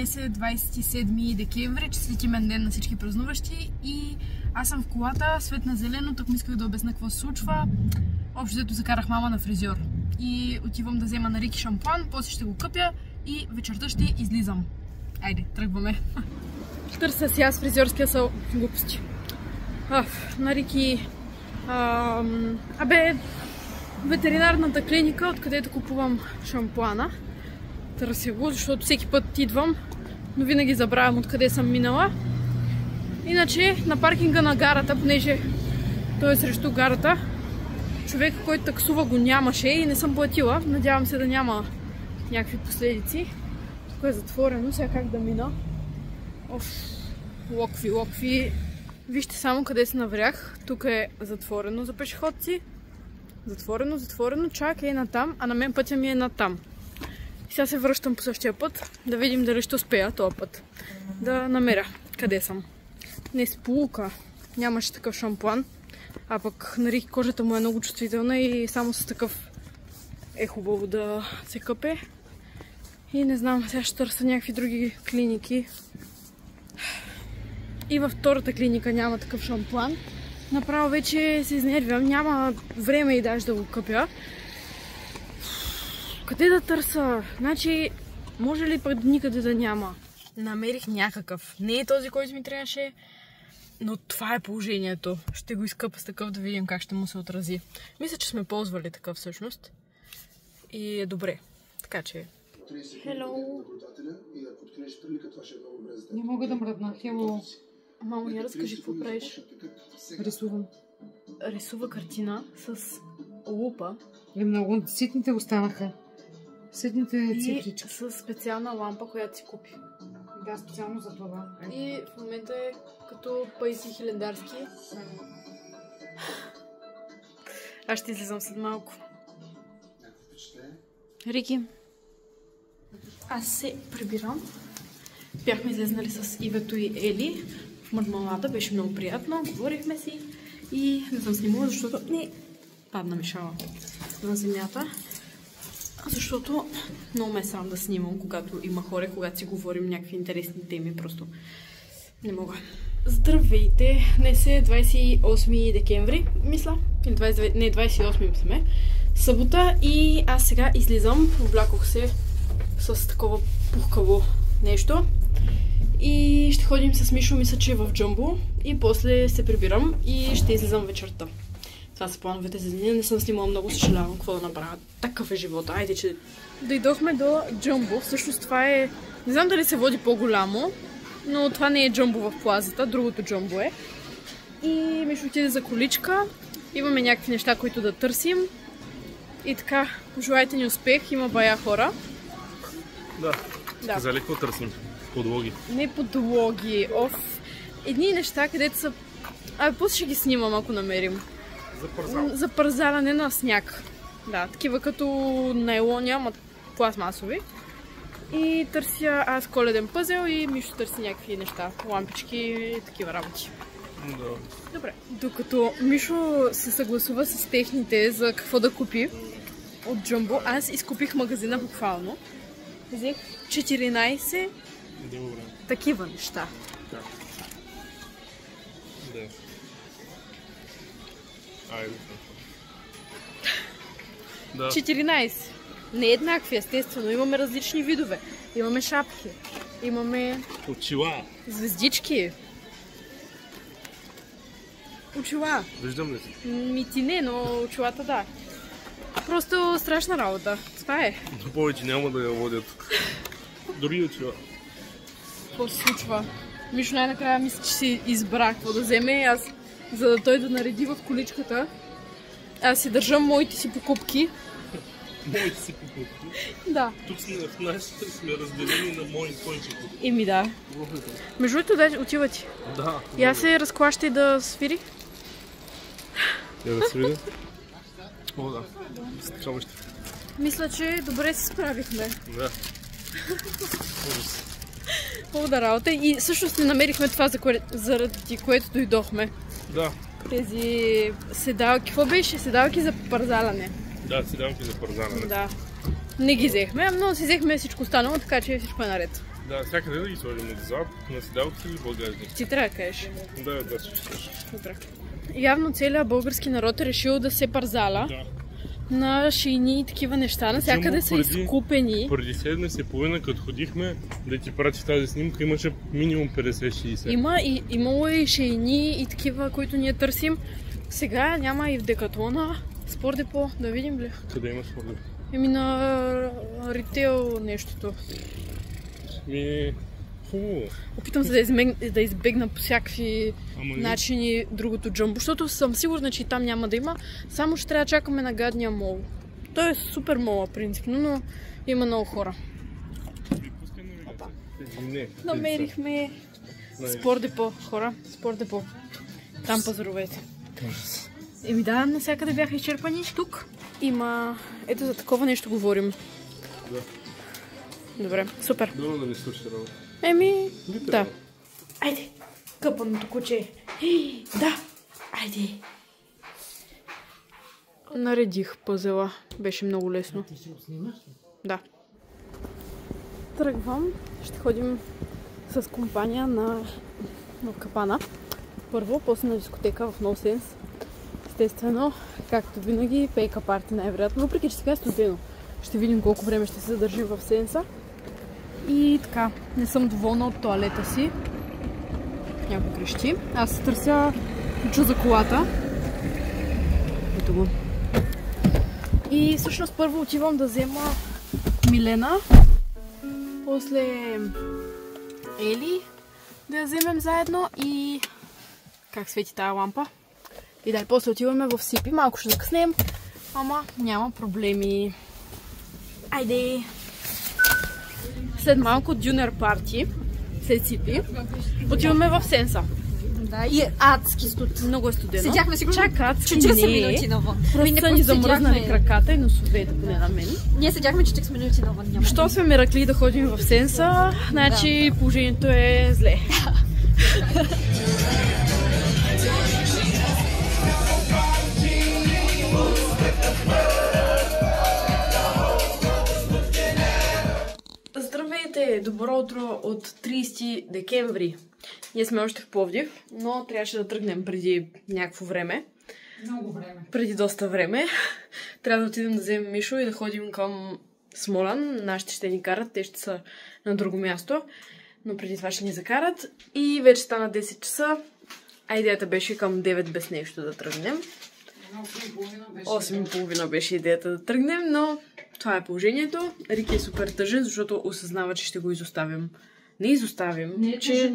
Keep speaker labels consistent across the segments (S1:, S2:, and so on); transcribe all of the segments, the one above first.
S1: Днес е 27 декември, честитимен ден на всички празнуващи и аз съм в колата, свет на зелено, так му исках да обясня какво се случва. Общо взето закарах мама на фризьор и отивам да взема на Рики шампуан, после ще го къпя и вечерта ще излизам. Айде, тръгваме. Търся си аз фризьорския салон. Глупости. На Рики... ветеринарната клиника, откъдето купувам шампуана. Търся го, защото всеки път идвам, но винаги забравям откъде съм минала. Иначе на паркинга на гарата, понеже той е срещу гарата, човек, който таксува, го нямаше и не съм платила. Надявам се да няма някакви последици. Тук е затворено, сега как да мина. Локви. Вижте само къде се наврях. Тук е затворено за пешеходци. Затворено. Чак е натам, а на мен пътя ми е натам. И сега се връщам по същия път, да видим дали ще успея този път да намеря къде съм. Не сполука. Нямаше такъв шампуан, а пък на Рики кожата му е много чувствителна и само с такъв е хубаво да се къпе. И не знам, сега ще търся някакви други клиники. И във втората клиника няма такъв шампуан. Направо вече се изнервям, няма време и даже да го къпя. Къде да търся? Значи, може ли пък никъде да няма? Намерих някакъв. Не е този, който ми трябваше, но това е положението. Ще го изкъпа с такъв да видим как ще му се отрази. Мисля, че сме ползвали такъв всъщност. И е добре. Така че... Hello!
S2: Не мога да мръдна. Hello!
S1: Мамо, я разкажи какво правиш.
S2: Рисувам.
S1: Рисува картина с лупа.
S2: И много ситните останаха. Ситните цветички.
S1: И с специална лампа, която си купи.
S2: Да, специално за това.
S1: И в момента е като Паисий Хилендарски. Аз ще излизам след малко. Рики. Аз се прибирам. Бяхме излезнали с Ивето и Ели в Мармалада. Беше много приятно. Говорихме си. И не съм снимала, защото не падна ми шала на земята. Защото много ме е срам да снимам, когато има хора, когато си говорим някакви интересни теми. Просто не мога. Здравейте! Днес е 28 декември, мисля. Или 29, не, 28 мисля. Събота и аз сега излизам. Облякох се с такова пухкаво нещо. И ще ходим с Мишо, мисля, че е в Джамбо. И после се прибирам и ще излизам вечерта. Това са плановете за деня. Не съм снимала много, съжалявам какво да направя. Такъв е живота. Айде, че... Дойдохме до Джамбо. Всъщност това е... Не знам дали се води по-голямо, но това не е Джамбо в плазата. Другото Джамбо е. И Мишо отиде за количка. Имаме някакви неща, които да търсим. И така, пожелайте ни успех. Има бая хора.
S3: Да. Казали какво търсим? Подлоги. Не
S1: подлоги. Едни неща, където са... после ще ги снимам, ако намерим. За парзаляне на сняг. Да, такива като найлони, ама пластмасови. И търся аз коледен пъзел и Мишо търси някакви неща. Лампички и такива работи.
S3: Да.
S1: Добре. Докато Мишо се съгласува с техните за какво да купи от Джамбо, аз изкупих магазина буквално. Взех 14 такива неща.
S3: Да. Айде. Да.
S1: 14. Не еднакви, естествено. Имаме различни видове. Имаме шапки. Имаме...
S3: Очила.
S1: Звездички. Очила.
S3: Виждам ли си?
S1: Ти не, но очилата да. Просто страшна работа. Това е.
S3: Но повече няма да я водят. Дори очила.
S1: Какво се случва? Мишо най-накрая мисля, че си избра какво да вземе. Аз, за да той да нареди в количката, аз си държам моите си покупки.
S3: Моите си покупки?
S1: Да.
S3: Тук в нас сме разделени на мои твоите покупки.
S1: Еми да. Между другото, отива ти.
S3: Да.
S1: И аз се разклащай да свири.
S3: Да свири? О, да. Само ще.
S1: Мисля, че добре се справихме.
S3: Да.
S1: Хубава работа. И всъщност не намерихме това, заради което дойдохме.
S3: Да.
S1: Тези седалки. Какво беше? Седалки за парзаляне.
S3: Да, седалки за парзаляне.
S1: Да. Не ги взехме, но си взехме всичко останало, така че всичко е наред.
S3: Да, всякъде да ги сложим отзад, на седалките или багажник.
S1: Ти трябва да кажеш.
S3: Да, ще кажеш.
S1: Добре. Явно целият български народ е решил да се парзала.
S3: Да.
S1: На шейни и такива неща, навсякъде са изкупени.
S3: Преди седмица и половина, като ходихме да ти прати тази снимка, имаше минимум 50-60.
S1: Имало и шейни и такива, които ние търсим. Сега няма и в Декатлона. Спорт депо, да видим ли?
S3: Къде има спорт депо?
S1: На ритейл нещото.
S3: Хубаво.
S1: Опитам се да избегна по всякакви начини другото джамбо, защото съм сигурна, че и там няма да има. Само ще трябва да чакаме на гадния мол. Той е супер мола, принципно, но има много хора. Намерихме спорт депо, хора. Спорт депо. Там пазаровете. Еми да, навсякъде бяха изчерпани. Тук има... Ето за такова нещо говорим.
S3: Да.
S1: Добре, супер.
S3: Добре да ни свърши работа.
S1: Еми, да. Айде, къпаното куче. Да, айде. Наредих пъзела. Беше много лесно.
S2: Ти ще го снимаш?
S1: Да. Тръгвам. Ще ходим с компания в Капана. Първо, после на дискотека в No Sense. Естествено, както винаги, пейка парти най-вероятно. Въпреки, че сега е студено. Ще видим колко време ще се задържим в Сенса. И така, не съм доволна от тоалета си. Някой крещи. Аз търся ключа за колата. Ето го. И всъщност първо отивам да взема Милена. После Ели да я вземем заедно и... Как свети тая лампа? И да, после отиваме в Сипи. Малко ще закъснем, ама няма проблеми. Айде! След малко дюнер парти, след Сипи, отиваме в Сенса.
S4: Да, и е адски студ.
S1: Много е студено.
S4: Седяхме сигурно
S1: чак адски
S4: 40 минути навън.
S1: Просто са ни замръзнали краката и носовете, поне на мен.
S4: Ние седяхме 40 минути навън.
S1: Що сме меракли да ходим в Сенса, значи положението е зле. Здравейте! Добро утро от 30 декември. Ние сме още в Пловдив, но трябваше да тръгнем преди някакво време.
S2: Много време.
S1: Преди доста време. Трябва да отидем да вземем Мишо и да ходим към Смолян. Нашите ще ни карат, те ще са на друго място. Но преди това ще ни закарат. И вече стана 10 часа. А идеята беше към 9 без нещо да тръгнем. 8:30 беше идеята да тръгнем, но това е положението. Рики е супер тъжен, защото осъзнава, че ще го изоставим. Не изоставим,
S2: не,
S1: че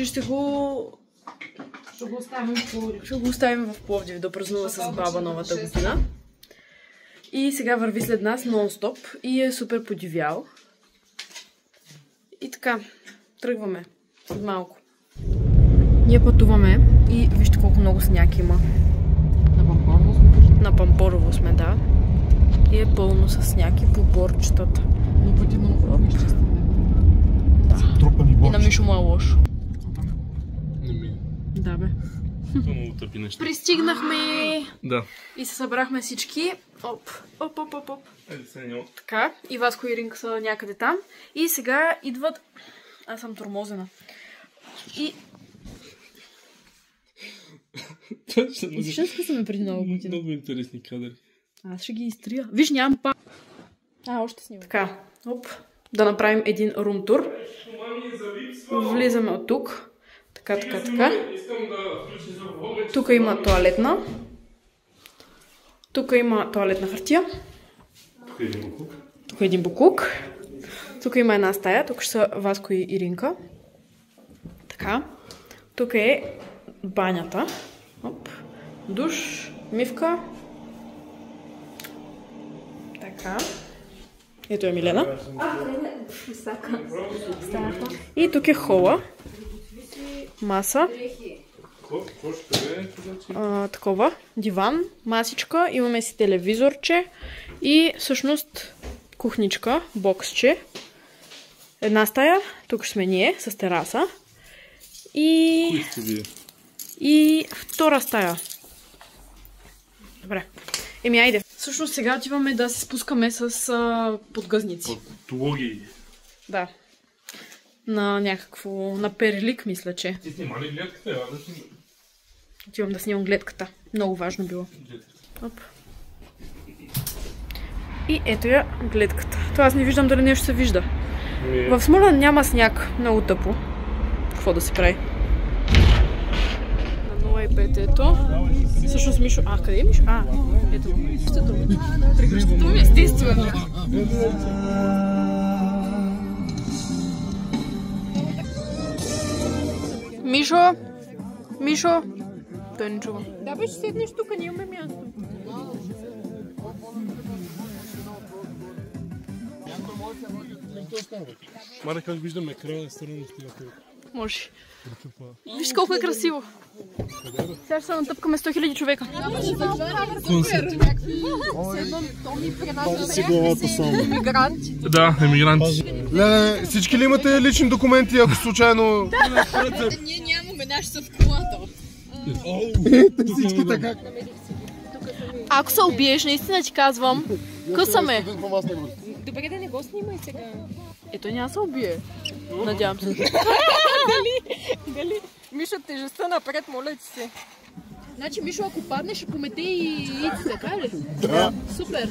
S1: ще
S2: го оставим в Пловдив.
S1: Ще го оставим в Пловдив да празнува с баба новата година. И сега върви след нас нон-стоп и е супер подивял. И така, тръгваме след малко. Ние пътуваме и вижте колко много сняг има.
S2: На Пампорово сме.
S1: На Пампорово сме, да. И е пълно с сняг и по борчетата.
S2: Но пъти много хубаво изчистваме.
S1: И на Мишо му е лошо.
S3: Не ми.
S1: Да, бе.
S3: Това много тъпи неща.
S1: Пристигнахме!
S3: Да.
S1: И се събрахме всички. Оп.
S3: Айде сега.
S1: Така. И Васко и Ринка са някъде там. И сега идват... Аз съм тормозена. И... Истинска съм преди много година.
S3: Много интересни кадри.
S1: Аз ще ги изтрия. Виж, нямам па... още снимам. Така. Оп. Да направим един рум тур. Влизаме от тук. Така. Тук има тоалетна. Тук има тоалетна хартия. Тук е един букук. Тук има една стая. Тук ще са Васко и Иринка. Така. Тук е банята. Оп. Душ. Мивка. Така. Ето е Милена. И тук е хола. Маса. Такова. Диван. Масичка. Имаме си телевизорче. И всъщност кухничка. Боксче. Една стая. Тук сме ние с тераса. И втора стая. Добре. Еми, айде. Всъщност сега отиваме да се спускаме с подгъзници.
S3: Подлоги.
S1: Да. на някакво, на перлик, мисля, че.
S3: Ти снима ли гледката?
S1: Отивам да снимам гледката. Много важно било. Оп. И ето я гледката. Това аз не виждам дали нещо се вижда. В Смолян няма сняг. Много тъпо. Какво да се прави? На 0,5 ето. Всъщност Мишо... къде е Мишо? Ето. Прегръщото ми естествено. Мишо? Мишо? Той не чува. Да, бе, ще седнеш тук, ние имаме място.
S3: Маре, как виждам екрана страна с тия.
S1: Може. Виж колко е красиво. Сега ще се натъпкаме 100 000 човека.
S4: Емигранти.
S3: Да, емигранти.
S5: Леле, всички ли имате лични документи, ако случайно...
S4: Ние нямаме, наши са в колата.
S5: Всички така.
S1: Ако се убиеш, наистина ти казвам, късаме.
S4: Добре, да не го снимай сега.
S1: Ето няма се убие. Надявам се.
S4: Дали? Мишо, тежестта напред, моля ти се.
S1: Значи, Мишо, ако паднеш, ще помете и яйци, така ли? Да. Супер.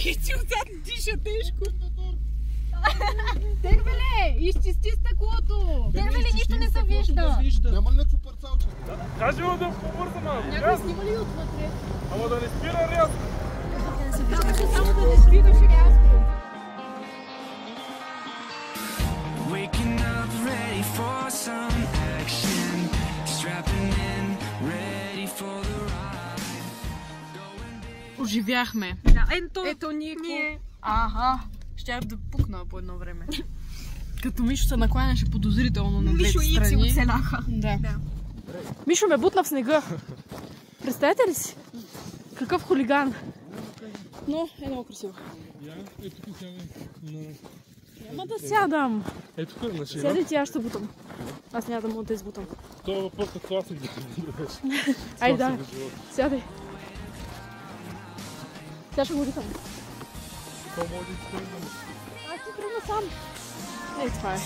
S4: Яйци отзад диша тежко. Тервеле, изчисти стъклото. Тервеле, нищо не се вижда.
S5: Няма ли някакво парцалче?
S3: Кажи му да побърза малко.
S4: Някой снима ли отвътре?
S3: Ама да не спира рязко.
S4: Само да не спираш рязко.
S6: Waking up ready for some action, strapping in, ready for the ride.
S1: Оживяхме.
S4: Да, ето Нико.
S1: Ага. Щях да пукна по едно време. Като Мишо се накланяше подозрително на двете страни.
S4: Мишо и оцеляха.
S1: Да. Мишо ме бутна в снега. Представете ли си? Какъв хулиган. Но е много красиво.
S3: Ето тук сядам.
S1: Няма да сядам.
S3: Ето тук на шея.
S1: Сядай ти, аз ще бутам. Аз няма да мога да избутам.
S3: Това въпрос на класик да ти
S1: Айде, да. Сядай. Сега ще го дихам. Аз ти тръгна сам. Ей, това е.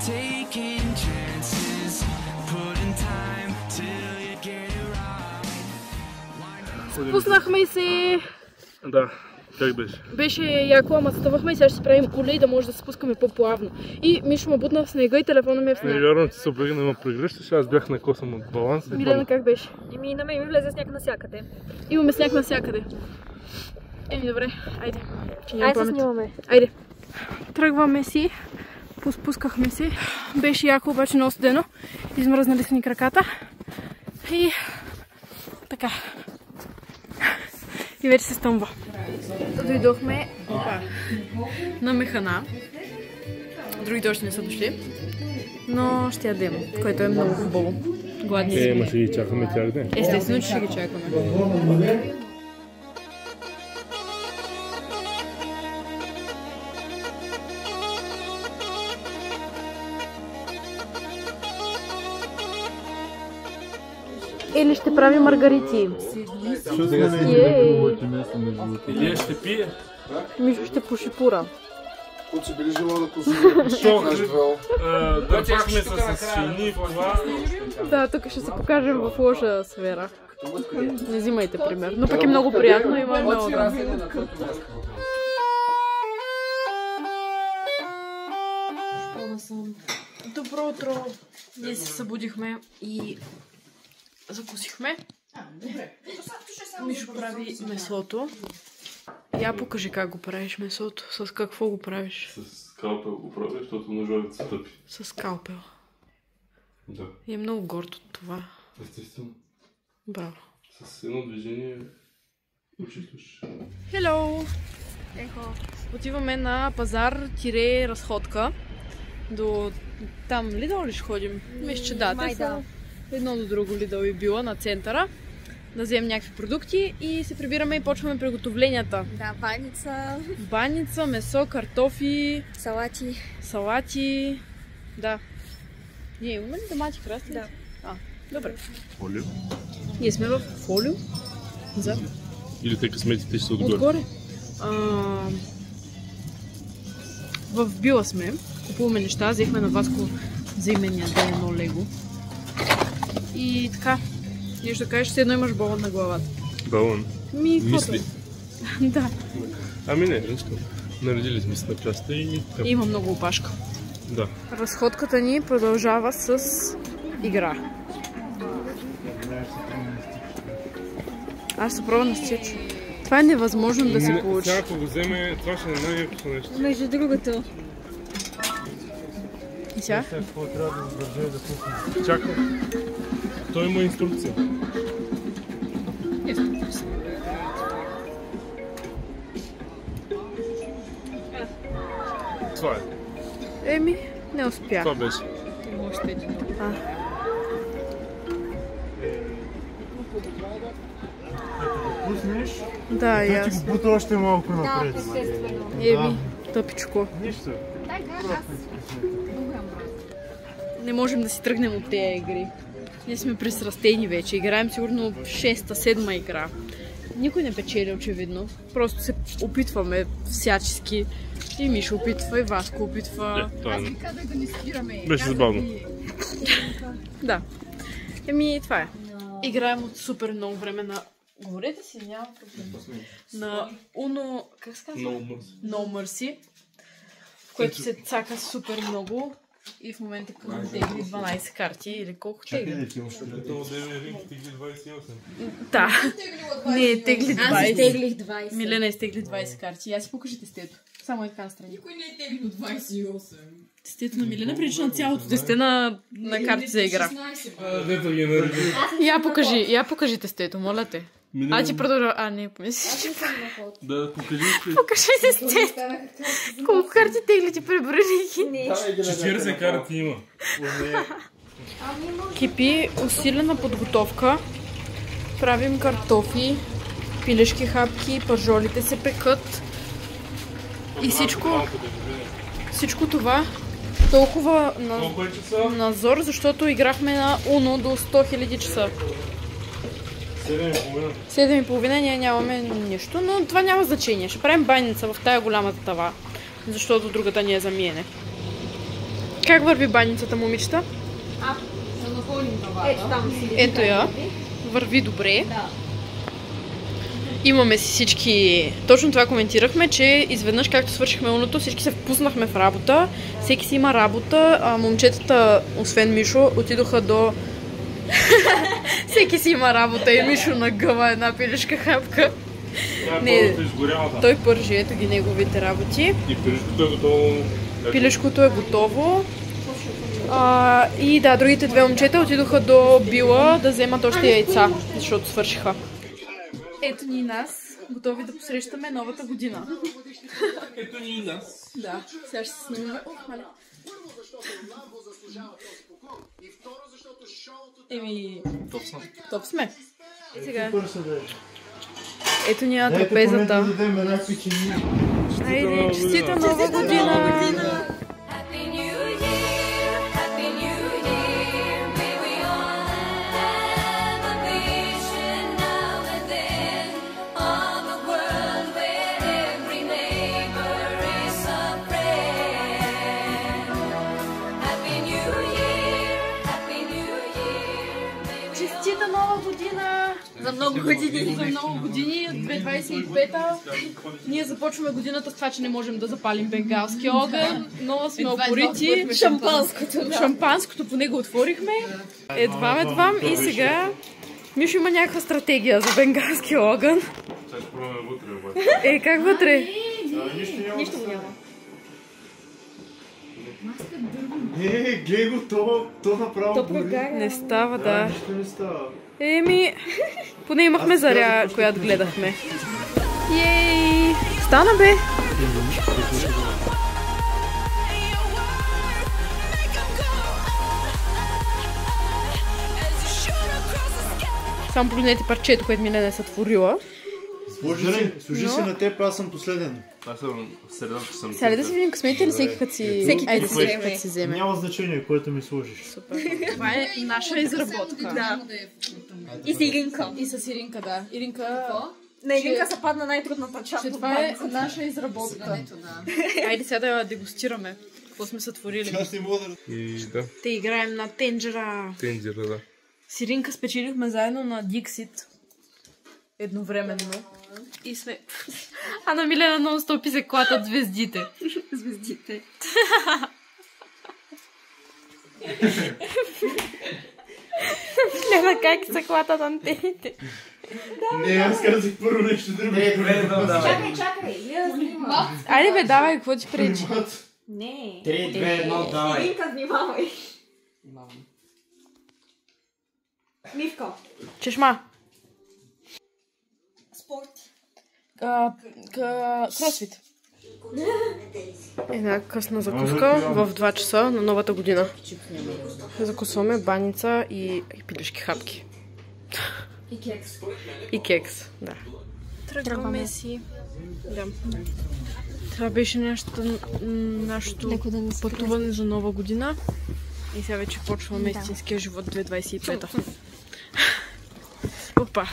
S6: Taking chances, putting time till you get it right.
S1: Спуснахме се.
S3: Да, как беше?
S1: Беше яко, ама ставахме и сега ще си правим коле да може да се спускаме по-плавно. И Мишо ме бутна в снега и телефона ми е в снега.
S3: Не вярвам, че се обреги да ме прегръщаш, аз бях на косъм от баланса.
S1: Милена, как беше?
S4: Еми, на мен ми влезе сняг навсякъде.
S1: Имаме сняг навсякъде. Еми, добре, айде.
S4: Айде се снимаме.
S1: Айде. Тръгваме си. Поспускахме се. Беше яко, обаче много студено. Измръзнали са ни краката. И така. И вече се стъмва. Дойдохме на Механа. Другите още не са дошли. Но ще ядем, което е много хубаво. Гладни сме.
S3: Ма ще ги чакаме тях ден.
S1: Естествено, че ще ги чакаме. Или ще прави маргарити.
S3: Илия ще пие.
S1: Мишо ще пуши пура.
S5: Които си били желал да посудят.
S3: Да, пак сме с свини, това.
S1: Да, тук ще се покажем в лоша сфера. Не взимайте пример. Но пък е много приятно и има много да. Добро утро! Ние се събудихме и закусихме. Мишо прави месото. Я покажи как го правиш месото. С какво го правиш?
S3: С скалпел го правя, защото ножовете се тъпи.
S1: С скалпел.
S3: Да.
S1: И е много горд от това.
S3: Естествено.
S1: Браво.
S3: С едно движение почистваш.
S1: Хело! Отиваме на пазар-разходка. До там Лидъл ли ще ходим? Мисля, че да. Те са едно до друго Лидъл и Била на центъра. Да вземем някакви продукти и се прибираме и почваме приготовленията.
S7: Да, баница.
S1: Баница, месо, картофи, салати. Да. Ние имаме ли домати красти?
S7: Да.
S1: Добре.
S3: Фолио?
S1: Ние сме в фолио. За.
S3: Или те късметите ще са отгоре?
S1: Отгоре. В Била сме. Купуваме неща. Взехме на Васко за имения ден едно лего. И така. Ние ще кажеш, все едно имаш балон на главата.
S3: Балон. Мисли.
S1: Да.
S3: Ами не, нищо. Наредили сме се на частта и така.
S1: Има много опашка.
S3: Да.
S1: Разходката ни продължава с игра. Аз се пробвам на стич. Това е невъзможно да се получи.
S3: Сега ако го вземе, това ще не е най-якото нещо.
S7: Между другото.
S1: И сега?
S3: Какво трябва да задържа да пусне? Чакай. Той има инструкция. Това е.
S1: Еми, не успях.
S3: Това беше.
S5: Пуснеш,
S1: Да, и аз.
S5: ти го бута още малко напред.
S1: Еми, тъпичко.
S5: Нищо.
S1: Не можем да си тръгнем от тези игри. Ние сме пресрастени вече. Играем сигурно 6-7 игра. Никой не печели, очевидно. Просто се опитваме всячески. И Мишо опитва, и Васко опитва.
S3: Беше забавно.
S1: Да. Еми, това е. Играем от супер много време на... Говорете си, няма проблем. На Uno... Как се казва? No Mercy. В което се цака супер много. И в момента към тегли 12 карти. Или колко тегли? Да. Не, тегли 20.
S7: Аз изтеглих 20.
S1: Милена изтегли 20 карти. Я си покажи тестето. Само е така настрани.
S4: Никой не е теглил 28.
S1: Тестето на Милена прилича на цялото тесте на карти за игра.
S4: 16.
S1: Я покажи тестето, моля те. А ти продължава. Не, помислиш, че...
S3: Да, покажи.
S1: Покажи тестето. Колко карти тегли ти преброили?
S3: 40 карти има.
S1: Кипи усилена подготовка. Правим картофи, пилешки хапки, пържолите се пекат. И всичко това толкова назор, защото играхме на Uno до 100 000 часа. 7:30 ние нямаме нищо, но това няма значение. Ще правим баница в тая голямата тава, защото другата ни е за миене. Как върви баницата, момичета? Ето я. Върви добре. Имаме си всички... Точно това коментирахме, че изведнъж, както свършихме Уното, всички се впуснахме в работа. Всеки си има работа, а момчетата, освен Мишо, отидоха до... Всеки си има работа и Мишо нагъва една пилешка хапка. Не, той пържи, ето ги неговите работи.
S3: И пилешкото е готово.
S1: Пилешкото е готово. И да, другите две момчета отидоха до Била да вземат още яйца, защото свършиха. Ето ни и нас, готови да посрещаме новата година.
S3: Ето ни и нас.
S1: Да, сега ще се снимаме. Еми, топ сме. Сега. Ето ни на трапезата. Айде, честита нова година! Честита нова година!
S7: За много години.
S1: За много години, 2025-та. Ние започваме годината с това, че не можем да запалим бенгалски огън. Много сме опорити.
S7: Шампанското.
S1: Шампанското, поне го отворихме. Едвам. И сега Мишо има някаква стратегия за бенгалски огън.
S3: Сега ще пробваме вътре обаче.
S1: Как вътре?
S7: Нищо го няма.
S5: Глей го, то направо
S7: То
S5: гори.
S7: прогара.
S1: Не става, да.
S5: Нищо не става.
S1: Поне имахме заря, която гледахме. Ей! Стана бе! Само погледнете парчето, което Милена е сътворила.
S5: Служи си на теб, аз съм последен.
S3: Аз съм в средата, съм.
S1: Сега ли да си видим късметите или всеки като си...
S7: Всеки
S1: Айде,
S7: като
S1: всеки
S7: вземе.
S1: като си вземе.
S5: Няма значение, което ми сложиш.
S1: Това е наша изработка.
S7: Да. И с Иринка.
S1: И с Иринка, да. Иринка...
S7: На Иринка се падна най-трудната част
S1: Че
S7: от
S1: това е
S7: баницата.
S1: наша изработка. Айде сега да я дегустираме. Какво сме сътворили.
S5: Аз не мога да...
S3: И да,
S1: Те играем на тенджера.
S3: тенджера, да.
S1: С Иринка спечелихме заедно на Диксит. Едновременно. И сме... А на Милена нон-стоп и се клатат звездите.
S7: Звездите.
S1: Милена, как се клатат антените?
S5: Не, аз казах първо нещо друго.
S7: Чакай, я снимам.
S1: Айде бе, давай, какво ти пречи?
S7: Не.
S8: 3, 2, 1, давай.
S7: Иринка, внимавай. Мивка.
S1: Чешма.
S7: Спорт.
S1: Кросфит. Една късна закуска в 2 часа на новата година. Закусваме баница и пилешки хапки.
S7: И кекс.
S1: И кекс, да. Тръгваме си. Да. Това беше нашето пътуване за нова година. И сега вече почваме истинския живот 2025. Опа!